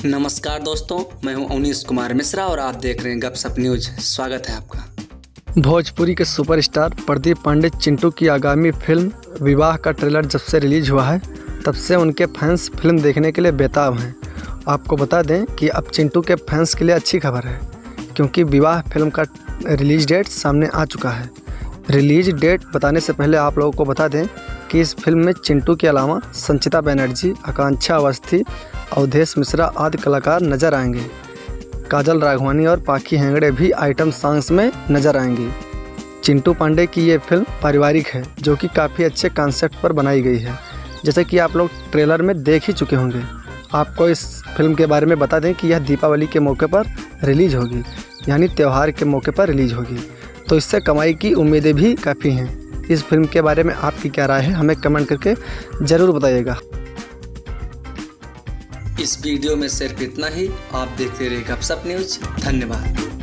नमस्कार दोस्तों, मैं हूं अवनीश कुमार मिश्रा और आप देख रहे हैं गपशप न्यूज। स्वागत है आपका। भोजपुरी के सुपरस्टार प्रदीप पांडे चिंटू की आगामी फिल्म विवाह का ट्रेलर जब से रिलीज हुआ है तब से उनके फैंस फिल्म देखने के लिए बेताब हैं। आपको बता दें कि अब चिंटू के फैंस के लिए अच्छी खबर है, क्योंकि विवाह फिल्म का रिलीज डेट सामने आ चुका है। रिलीज डेट बताने से पहले आप लोगों को बता दें कि इस फिल्म में चिंटू के अलावा संचिता बनर्जी, आकांक्षा अवस्थी, अवधेश मिश्रा आदि कलाकार नजर आएंगे। काजल राघवानी और पाखी हेगड़े भी आइटम सॉन्ग्स में नजर आएंगी। चिंटू पांडे की ये फिल्म पारिवारिक है, जो कि काफ़ी अच्छे कॉन्सेप्ट पर बनाई गई है, जैसे कि आप लोग ट्रेलर में देख ही चुके होंगे। आपको इस फिल्म के बारे में बता दें कि यह दीपावली के मौके पर रिलीज होगी, यानी त्यौहार के मौके पर रिलीज होगी, तो इससे कमाई की उम्मीदें भी काफ़ी हैं। इस फिल्म के बारे में आपकी क्या राय है, हमें कमेंट करके ज़रूर बताइएगा। इस वीडियो में सिर्फ इतना ही। आप देखते रहिए गपशप न्यूज। धन्यवाद।